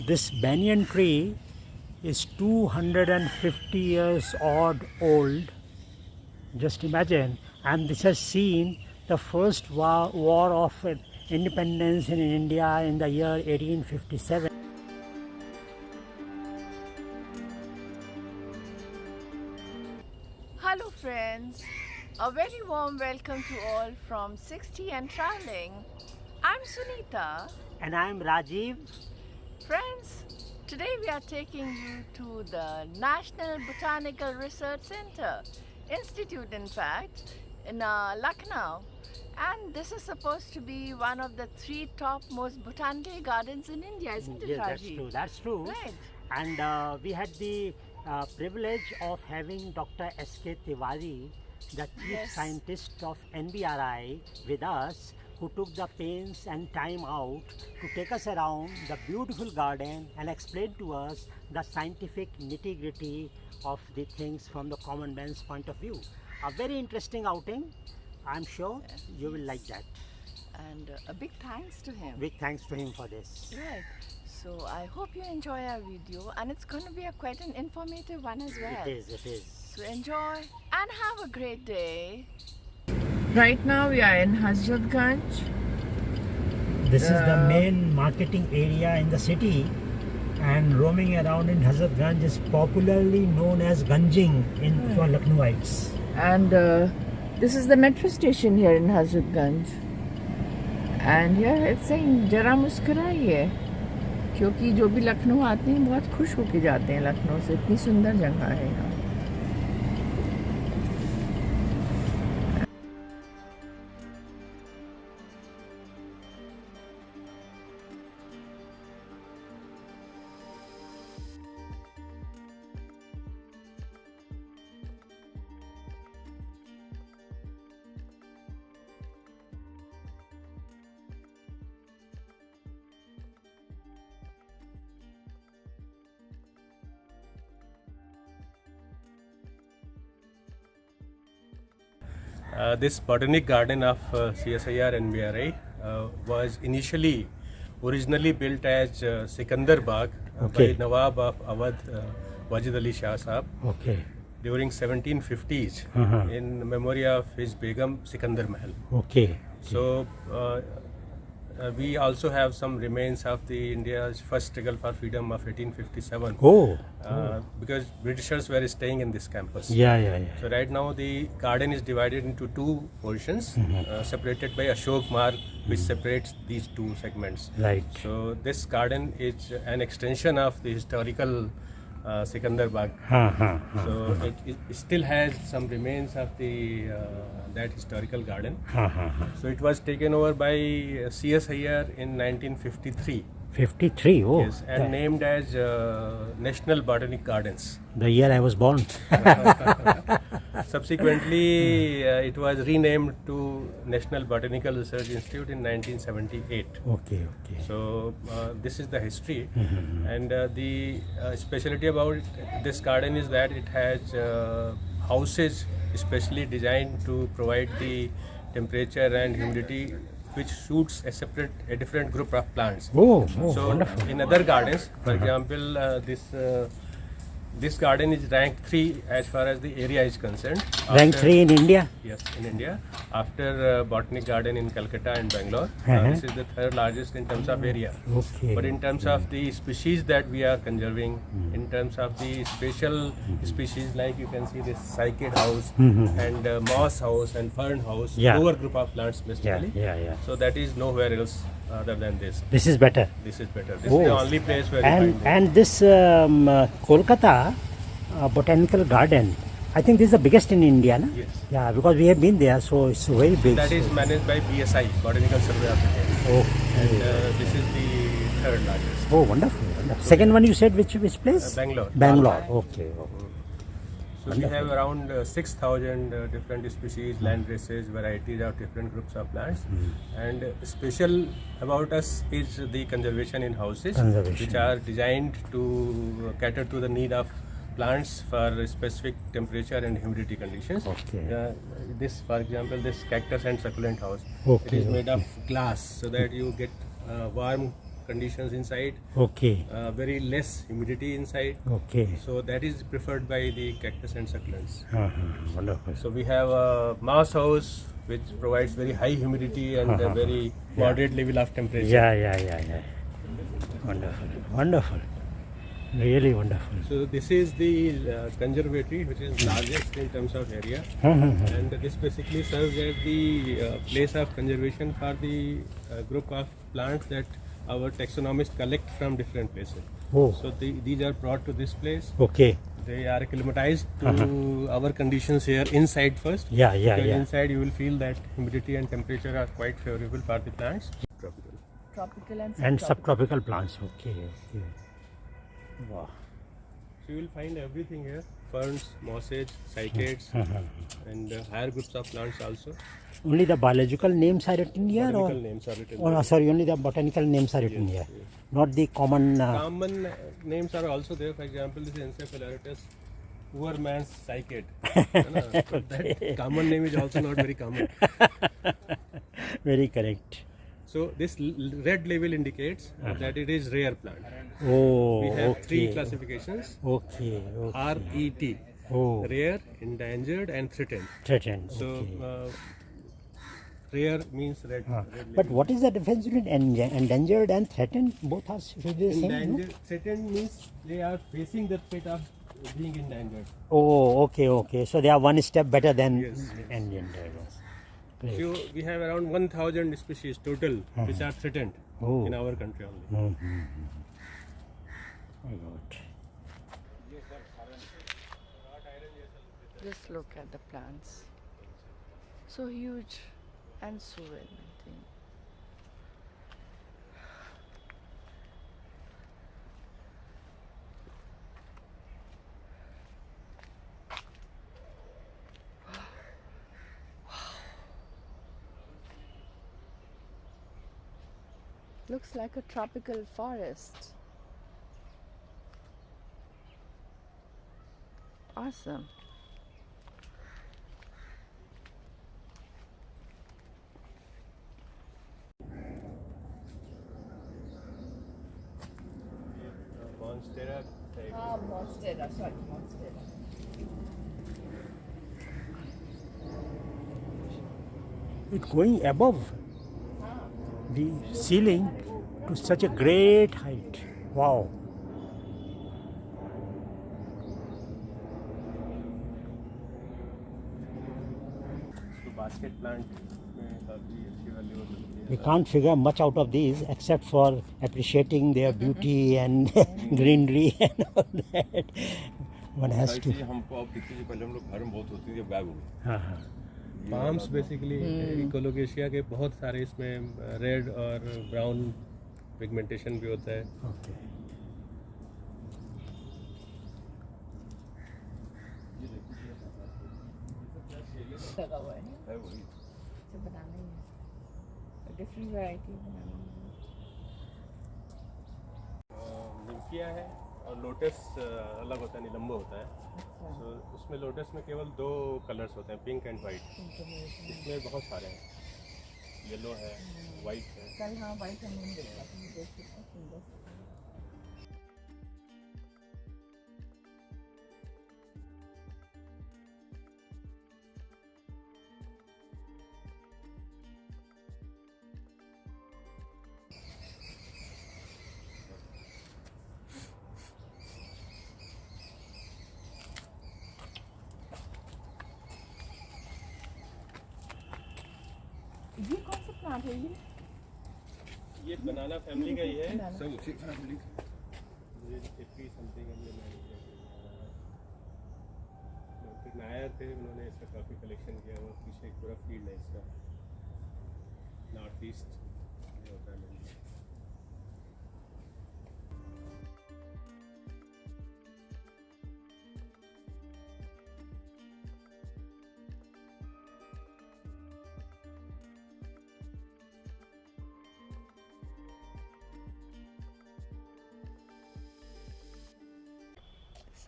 This banyan tree is 250 years odd old. Just imagine, and this has seen the first war of independence in India in the year 1857. Hello friends, a very warm welcome to all from 60 and Traveling. I'm Sunita. And I'm Rajiv. Friends, today we are taking you to the National Botanical Research Institute in fact, in Lucknow. And this is supposed to be one of the 3 top most botanical gardens in India, isn't it, Rajiv? That's true. Right. And we had the privilege of having Dr. S.K. Tiwari, the chief scientist of NBRI, with us, who took the pains and time out to take us around the beautiful garden and explain to us the scientific nitty-gritty of the things from the common man's point of view. A very interesting outing. I'm sure you will like that. And a big thanks to him. Big thanks to him for this. Right. So I hope you enjoy our video, and it's going to be quite an informative one as well. It is. So enjoy and have a great day. Right now we are in Hazratganj. This is the main marketing area in the city, and roaming around in Hazratganj is popularly known as Ganjing for Lucknowites. And this is the metro station here in Hazratganj. And here it's saying जरा मुस्कुराइए, क्योंकि जो भी लखनऊ आते हैं बहुत खुश होके जाते हैं लखनऊ से, इतनी सुंदर जगह है यहाँ. This botanic garden of CSIR NBRI was originally built as Sikandar Bagh by Nawab of Awadh, Wajid Ali Shah Sahab, during 1750s in memory of his Begum Sikandar Mahal. So we also have some remains of the India's first struggle for freedom of 1857. Because Britishers were staying in this campus. So right now the garden is divided into 2 portions, separated by Ashok Marg, which separates these 2 segments. So this garden is an extension of the historical Sikandar Bagh. So it still has some remains of the that historical garden. So it was taken over by CSIR in 1953. 53, Yes, and named as National Botanical Gardens. The year I was born. Subsequently, it was renamed to National Botanical Research Institute in 1978. So this is the history, and the specialty about this garden is that it has houses specially designed to provide the temperature and humidity which suits a different group of plants. So wonderful. In other gardens, for example, this garden is ranked 3 as far as the area is concerned. Rank 3 in India? Yes, in India. After Botanic Garden in Kolkata and Bengaluru, this is the 3rd largest in terms of area. But in terms of the species that we are conserving, in terms of the special species, like you can see this cycad house and moss house and fern house, lower group of plants basically. So that is nowhere else other than this. This is better. This is better. This is the only place where you find and this Kolkata Botanical Garden, I think this is the biggest in India, no? Yes. Yeah, because we have been there, so it's very big. That is managed by BSI, Botanical Survey of India. And this is the 3rd largest. Wonderful. Second one you said which place? Bangalore. Bangalore. So we have around 6,000 different species, land races, varieties of different groups of plants. And special about us is the conservation in houses, which are designed to cater to the need of plants for specific temperature and humidity conditions. This, for example, this cactus and succulent house, it is made of glass so that you get warm conditions inside, Okay. very less humidity inside. Okay. So that is preferred by the cactus and succulents. Wonderful. So we have a mouse house which provides very high humidity and a very moderate level of temperature. Yeah. Wonderful. Wonderful. Really wonderful. So this is the conservatory, which is largest in terms of area, and this basically serves as the place of conservation for the group of plants that our taxonomists collect from different places. Oh. So these are brought to this place. Okay. They are acclimatized to our conditions here inside first. Yeah. Because inside you will feel that humidity and temperature are quite favorable for the plants. Tropical. Tropical And subtropical plants. Okay. Wow. So you will find everything here: ferns, mosses, cycads, and higher groups of plants also. Only the biological names are written here, Botanical names are written. or sorry, only the botanical names are written here, not the common. Common names are also there. For example, this Encephalitis, poor man's cycad. So that common name is also not very common. Very correct. So this red label indicates that it is rare plant. Oh, We have okay. 3 classifications: Okay. RET, Oh, rare, endangered, and threatened. threatened. So Okay. rare means red. But what is the difference between endangered and threatened? Both are should be the same. No? Endangered, threatened means they are facing the threat of being endangered. Oh, okay. So they are one step better than Yes. endangered. Great. So we have around 1,000 species total which are threatened Oh. in our country only. Oh God. Just look at the plants. So huge and so well maintained. Looks like a tropical forest. Awesome. Monstera type. Monstera, sorry, Monstera. It's going above the ceiling to such a great height. Wow. So basket plant में काफी अच्छी value मिलती है. We can't figure much out of these except for appreciating their beauty and greenery and all that. One has to. हमको अब दिखती थी पहले हम लोग घर में बहुत होती थी बैग हो गई हाँ हाँ Palms basically इकोलोकेशिया के बहुत सारे इसमें रेड और ब्राउन पिगमेंटेशन भी होता है. Okay. लगा हुआ है है वही तो बनाना ही है डिफरेंट वैरायटी बनाना मिल्किया है और लोटस अलग होता है, निलंबो होता है. तो उसमें लोटस में केवल 2 कलर्स होते हैं, पिंक एंड वाइट. इसमें बहुत सारे हैं, येलो है, वाइट है. कल हाँ वाइट हमने देखा था देख कितना सुंदर ये कौन सा प्लांट है ये बनाना फैमिली का ही है. सब उसी फैमिली ये 80 समथिंग हमने मैनेज किया. डॉक्टर नायर थे, उन्होंने इसका काफ़ी कलेक्शन किया. वो पीछे एक पूरा फील्ड है इसका, नॉर्थ ईस्ट में होता है.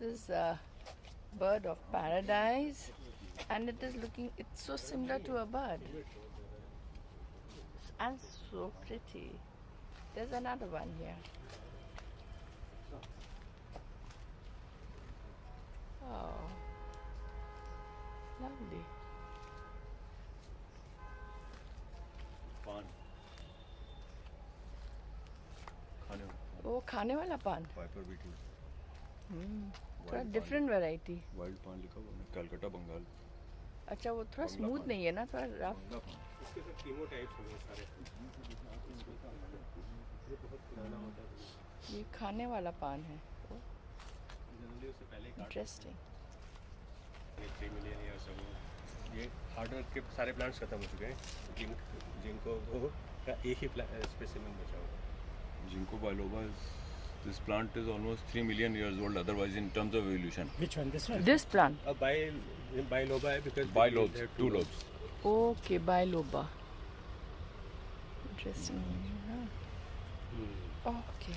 This is a bird of paradise and it's so similar to a bird and so pretty. There's another one here. Oh, lovely. पान खाने वो खाने वाला पान. वाइपर बीटल थोड़ा डिफरेंट वैरायटी. वाइल्ड पान लिखा हुआ है कलकत्ता बंगाल अच्छा वो थोड़ा स्मूथ नहीं है ना, थोड़ा रफ. इसके साथ कीमो टाइप्स हैं बहुत सारे। ये बहुत पुराना होता है। ये खाने वाला पान है. जनरली उससे पहले काट इंटरेस्टिंग. 3 मिलियन ईयर्स अगो ये हार्डवेयर के सारे प्लांट्स खत्म हो चुके हैं। जिनको का एक ही स्पेसिमेन बचा हुआ है। Ginkgo biloba this plant is almost 3 million years old otherwise in terms of evolution. Which one? This one? This plant. Biloba है because Bilobes, two lobes. Okay, biloba. Interesting. Okay.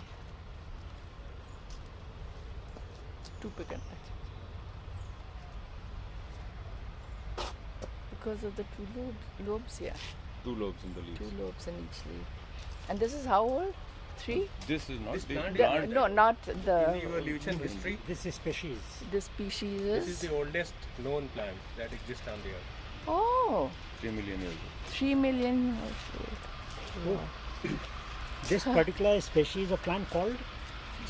Two picked. Because of the two lobes here. Two lobes in the leaves. Two lobes in each leaf. And this is how old? 3? This is not This the plant- plant. No, not In the the evolution history, This is species. the species this is is. the oldest known plant that exists on the earth. Oh, 3 million years old. 3 million years old. This particular species of plant called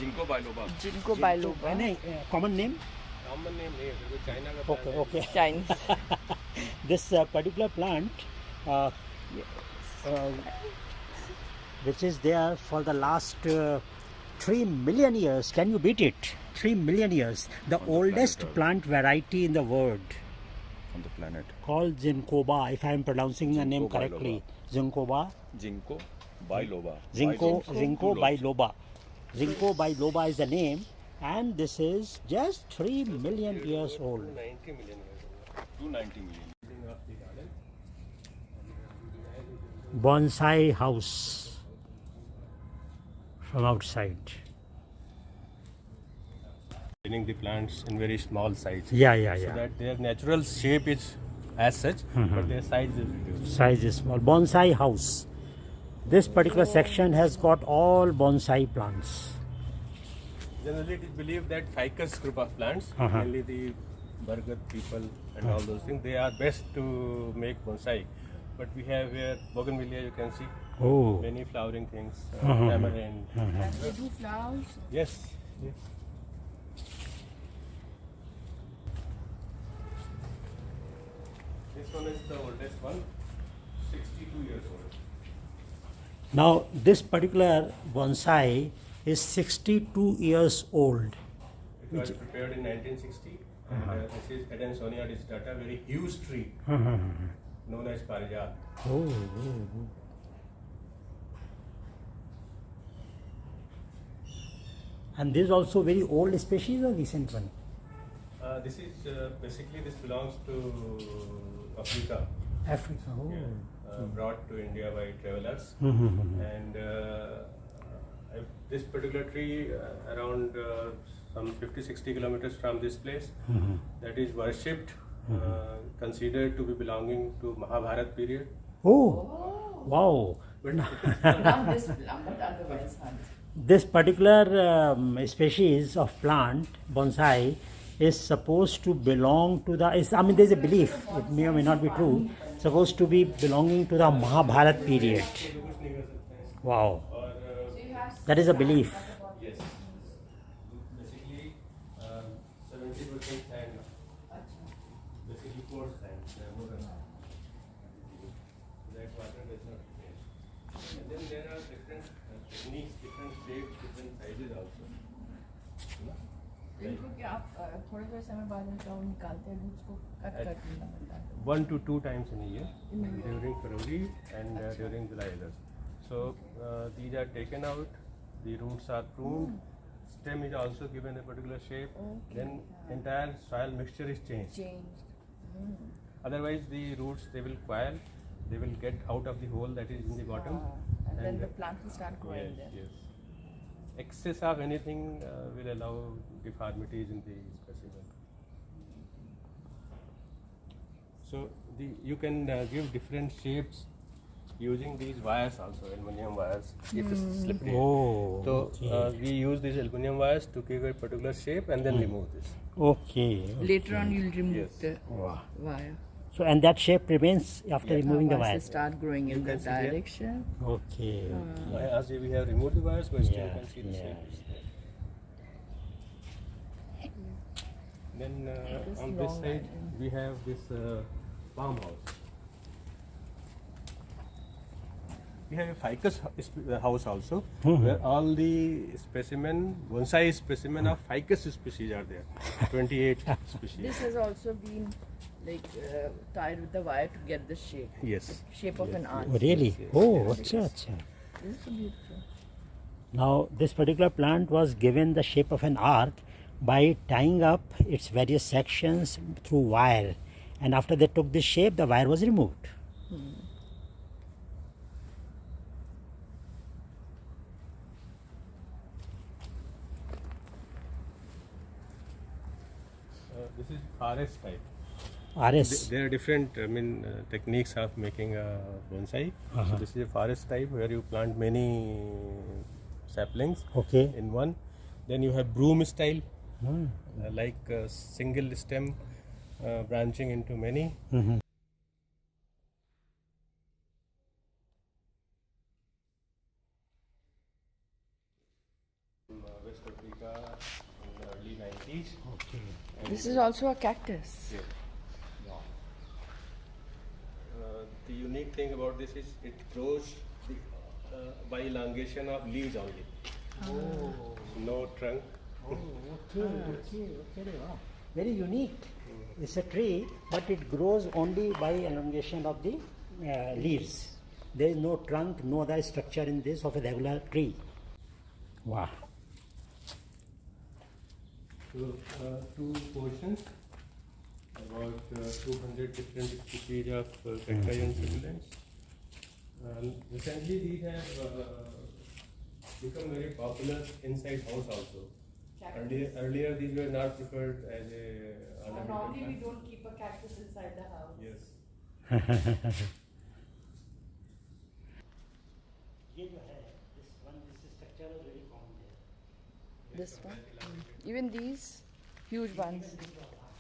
Ginkgo biloba. Ginkgo biloba. common name? Common name नहीं है, वो China का Okay, plant है। okay. Chinese. This particular plant, which is there for the last 3 million years. Can you beat it? 3 million years. The oldest planet Earth. plant variety in the world, On the planet. called Zincoba, if I am pronouncing the name Ginkgo correctly. Zincoba. Ginkgo biloba. Zinco Two lobes. biloba. Zinco biloba is the name, and this is just 3 million years old. 90 million years old. 290 million. Building of the garden. Bonsai house from outside. Maintaining the plants in very small size. Yeah. So that their natural shape is as such, but their size is reduced. Size is small. Bonsai house. This particular section has got all bonsai plants. Generally, it is believed that ficus group of plants, mainly the Bargat people and all those things, they are best to make bonsai. But we have here bougainvillea, you can see Oh. many flowering things, tamarind. They do flowers. Yes, yes. This one is the oldest one, 62 years old. Now, this particular bonsai is 62 years old. It was prepared in 1960, and this is Edensonia distata, very huge tree, known as Parijat. Oh. And this is also very old species or recent one? This is basically this belongs to Africa, Africa. Oh. brought to India by travelers, and this particular tree around some 50-60 kilometers from this place, that is worshipped, considered to be belonging to Mahabharata period. Oh. Wow. But Not this plant, but otherwise. This particular species of plant, bonsai, is supposed to belong to the, I mean there is a belief, it may or may not be true, supposed to be belonging to the Mahabharata period. Wow. That is a belief. yes, basically 70% sand, basically coarse sand, more than that water does not retain. And then there are different techniques, different shapes, different sizes also. इनको क्या आप थोड़े थोड़े समय बाद इनका वो निकालते हैं दूध को कट कर देना पड़ता है. 1 to 2 times in a year, during February and during July, August. So these are taken out, the roots are pruned, stem is also given a particular shape, then entire soil mixture is changed. Otherwise the roots, they will coil, they will get out of the hole that is in the bottom. And then the plant will start growing Yes, there. yes. Excess of anything will allow deformities in the specimen. So you can give different shapes using these wires also, aluminum wires, if it's slippery. Oh, So we use these aluminum wires to give a particular shape and then remove this. okay. Later on, you'll remove Yes. the Wow. wire. So, and that shape remains after removing the Once wire. they start growing in can that see here. direction. Okay. As we have removed the wires, but still you Yeah, can see the yeah. shape is there. Then This on this long side line. we have this farmhouse. We have a ficus house also, where all the bonsai specimen of ficus species are there. 28 species. This has also been tied with the wire to get the shape. Yes. Shape of an arch. Oh, really? yes, Oh, yes, acha, acha. This is so beautiful. Now, this particular plant was given the shape of an arc by tying up its various sections through wire. And after they took this shape, the wire was removed. This is forest type. RS. There are different, techniques of making a bonsai. So this is a forest type where you plant many saplings Okay. in one. Then you have broom style, like a single stem branching into many. West Africa in the early 90s. Okay. This is also a cactus. Yeah. The unique thing about this is it grows by elongation of leaves only. No trunk. Okay. Wow. Very unique. It's a tree, but it grows only by elongation of the leaves. There is no trunk, no other structure in this of a regular tree. Wow. So, two portions, about 200 different species of cacti and succulents. Recently, these have become very popular inside house also. Earlier, these were not preferred as a ornamental plant. don't keep a cactus inside the house. Yes. This one? Even these huge ones,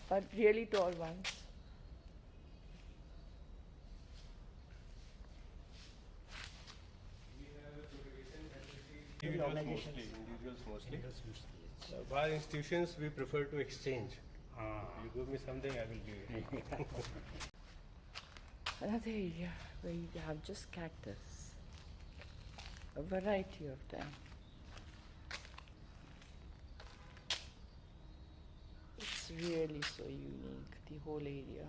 but really tall ones. Individuals mostly. By institutions, we prefer to exchange. You give me something, I will give you. Another area where you have just cactus, a variety of them. It's really so unique, the whole area.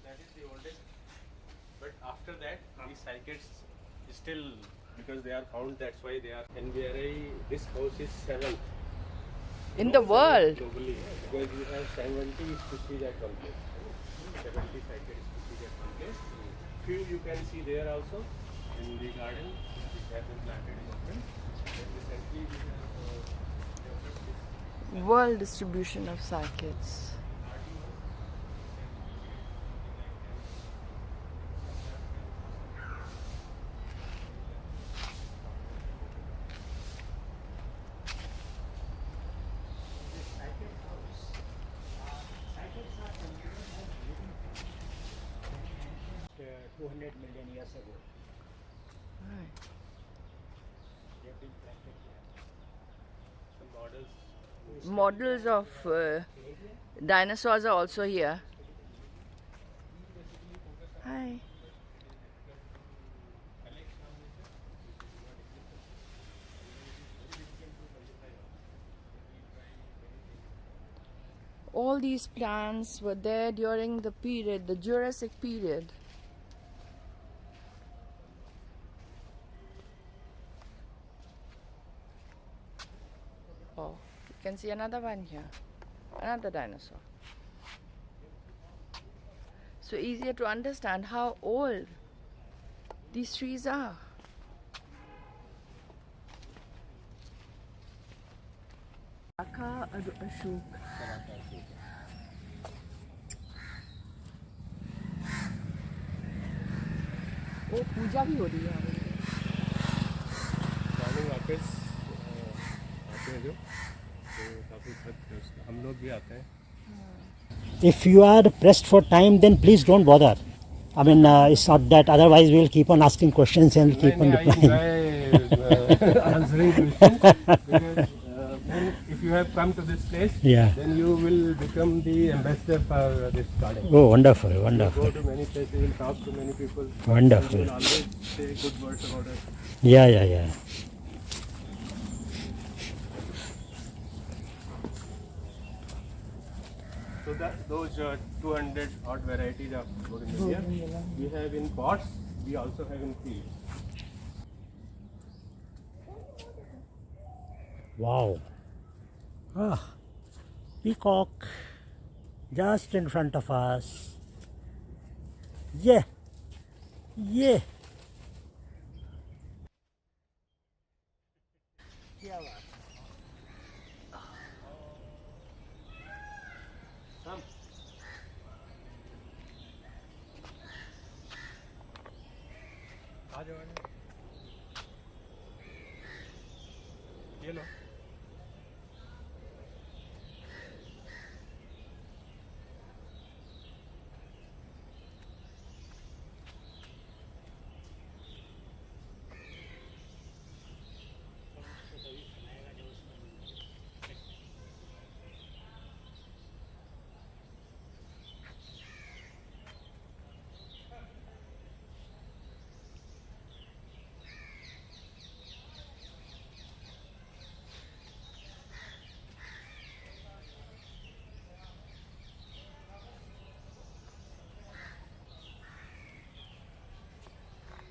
That is the oldest. But after that, these cycads still, because they are found, that's why they are NBRI. This house is 7th In the world? globally, because you have 70 species at one place. 70 cycad species at one place. Few you can see there also in the garden, which have been planted in open. Recently, we have developed this. World distribution of cycads. Uh, 200 million years ago. Right. They have been planted here. Some Models models. of dinosaurs are also here. Hi. All these plants were there during the period, the Jurassic period. Oh, you can see another one here, another dinosaur. So easier to understand how old these trees are. वो पूजा भी हो रही है morning वापस आते हैं जो तो काफ़ी थक हम लोग भी आते हैं. If you are pressed for time, then please don't bother. I mean, it's not that. Otherwise, we'll keep on asking questions and keep on replying. I enjoy answering questions because if you have come to this place, Yeah. then you will become the ambassador for this garden. Oh, wonderful, You wonderful. go to many places, you will talk to many people. Wonderful. You will always say good words about us. Yeah, yeah, yeah. So those 200 odd varieties of bougainvillea we have in pots, we also have in fields. Wow. Ah, peacock just in front of us. Yeah. Yeah. Come. आ जाओ. ये लो.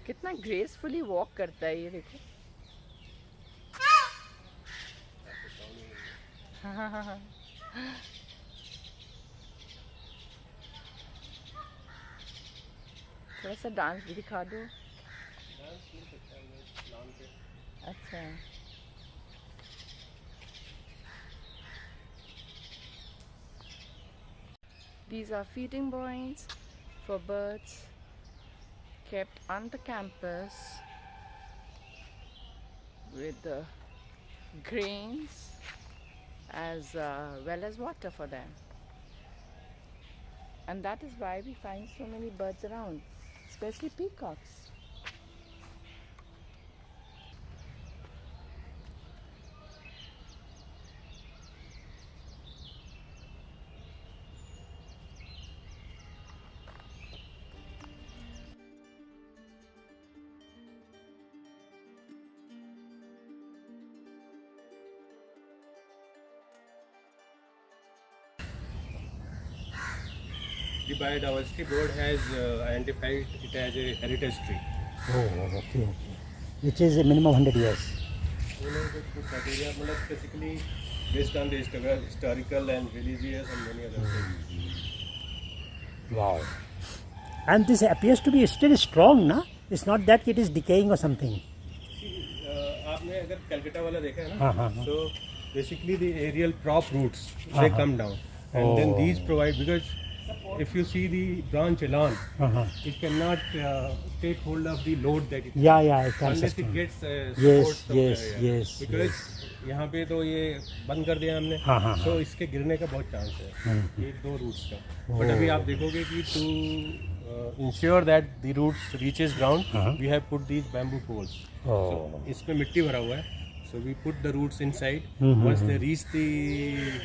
कितना gracefully walk करता है ये देखो थोड़ा सा dance भी दिखा दो अच्छा These are feeding points for birds kept on the campus with the grains as well as water for them. And that is why we find so many birds around, especially peacocks. The Biodiversity Board has identified it as a heritage tree. Oh, okay, okay. Which is a minimum 100 years. You know, the criteria basically based on the historical and religious and many other things. Wow. And this appears to be still strong, na? It's not that it is decaying or something. See, आपने अगर कलकत्ता वाला देखा है हाँ, ना, हाँ, हाँ. so basically the aerial prop roots they come down, and then these provide because if you see the branch alone, it cannot take hold of the load that it Yeah, yeah, I can unless it sustain. gets support Yes, somewhere, yes, yeah. yes, Because यहाँ पे तो ये बंद कर दिया हमने, हाँ, हाँ, so इसके गिरने का बहुत चांस है, एक दो रूट्स का. But अभी आप देखोगे कि to ensure that the roots reaches ground, we have put these bamboo poles. So इसमें मिट्टी भरा हुआ है, so we put the roots inside. Once they reach the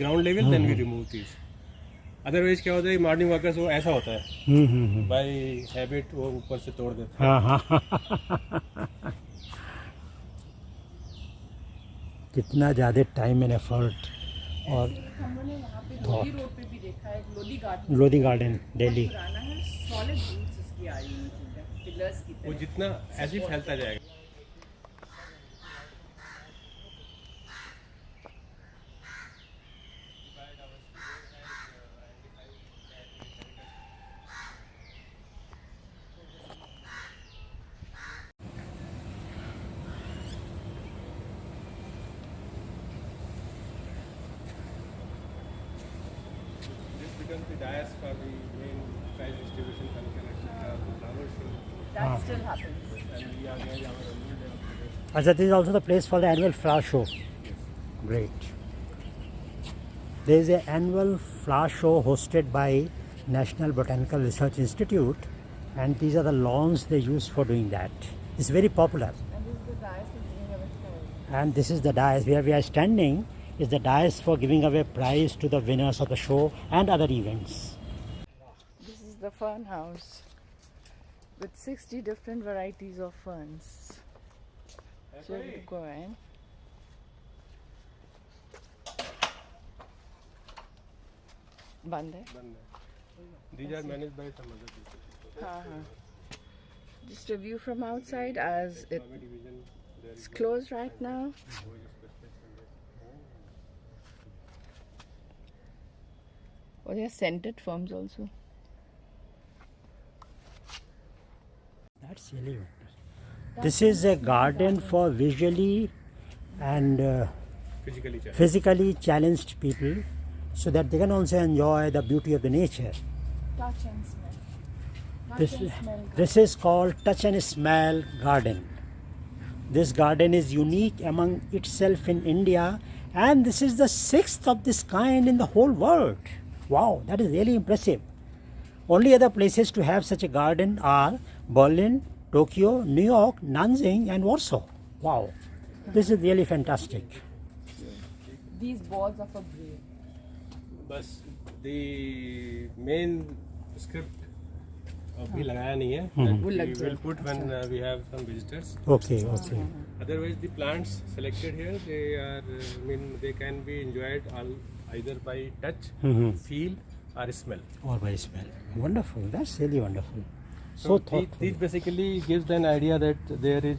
ground level, then we remove these. Otherwise क्या होता है morning walkers वो ऐसा होता है बाय हैबिट वो ऊपर से तोड़ देते हैं. कितना ज़्यादा टाइम एंड एफर्ट और हमने यहाँ पे लोधी रोड पे भी देखा है लोधी गार्डन लोधी गार्डन दिल्ली पुराना है सॉलिड रूट्स इसकी आ रही है पिलर्स की वो तरह जितना ऐसे ही फैलता जाएगा. This becomes the dais for the main price distribution function, etc. The flowers show. That still happens. This is also the place for the annual flower show. Great. There is an annual flower show hosted by National Botanical Research Institute, and these are the lawns they use for doing that. It's very popular. And this is the dais where we are standing. Is the dais for giving away prize to the winners of the show and other events. This is the fern house with 60 different varieties of ferns. So we'll go in. Band hai? These are managed by some other people. Just a view from outside as it's closed right now. Oh, they are scented ferns also. That's really wonderful. This is a garden for visually and physically challenged people, so that they can also enjoy the beauty of the nature. Touch and smell. This is called Touch and Smell Garden. This garden is unique among itself in India, and this is the 6th of this kind in the whole world. Wow, that is really impressive. Only other places to have such a garden are Berlin, Tokyo, New York, Nanjing and Warsaw. Wow, this is really fantastic. These balls are for brain. बस the main script अभी लगाया नहीं है. We will put when we have some visitors. Okay. Otherwise, the plants selected here, they can be enjoyed either by touch, feel, or smell. Or by smell. Wonderful. That's really wonderful. So thoughtful. This basically gives an idea that there is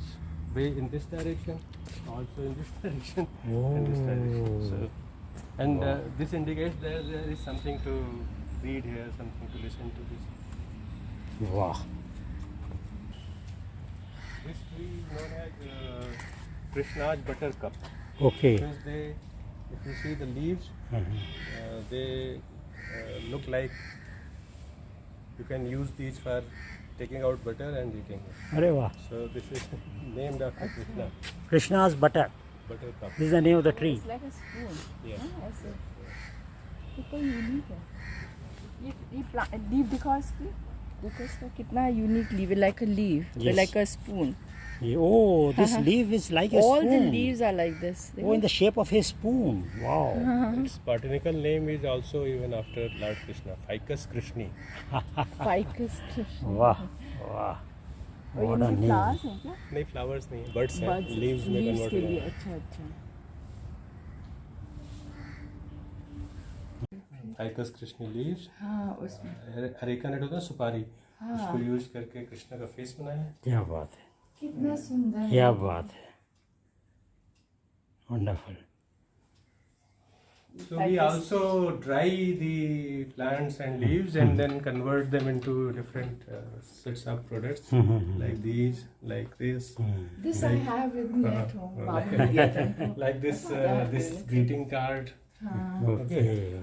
way in this direction, also in this direction, and this direction. So, and this indicates there is something to read here, something to listen to this. Wow. This tree is known as Krishna's buttercup. Okay. Because if you see the leaves, they look like you can use these for taking out butter and eating it. Arey wow. So this is named after Krishna. Krishna's buttercup. Buttercup. This is the name of the tree. It's like a spoon. Yes. ऐसे कितना unique है ये leaf दिखाओ इसकी देखो इसका कितना unique leaf है like a leaf like a spoon. Oh, this leaf is like a All spoon. the leaves are like this. Oh, in the shape of a spoon. Wow. Its botanical name is also even after Lord Krishna, Ficus Krishni. Ficus Krishna. Wow. और What a ये name. flowers हैं क्या? नहीं flowers नहीं है, buds हैं, Buds, leaves में leaves convert के हो लिए जाएगा. अच्छा. Ficus Krishni leaves. हाँ उसमें अरेका नट होता है सुपारी, उसको यूज करके कृष्ण का फेस बनाया है. क्या बात है. कितना सुंदर है. क्या बात है. Wonderful. So we also dry the plants and leaves and then convert them into different sets of products like these, like this, This I have with me at home. like this greeting card. Okay.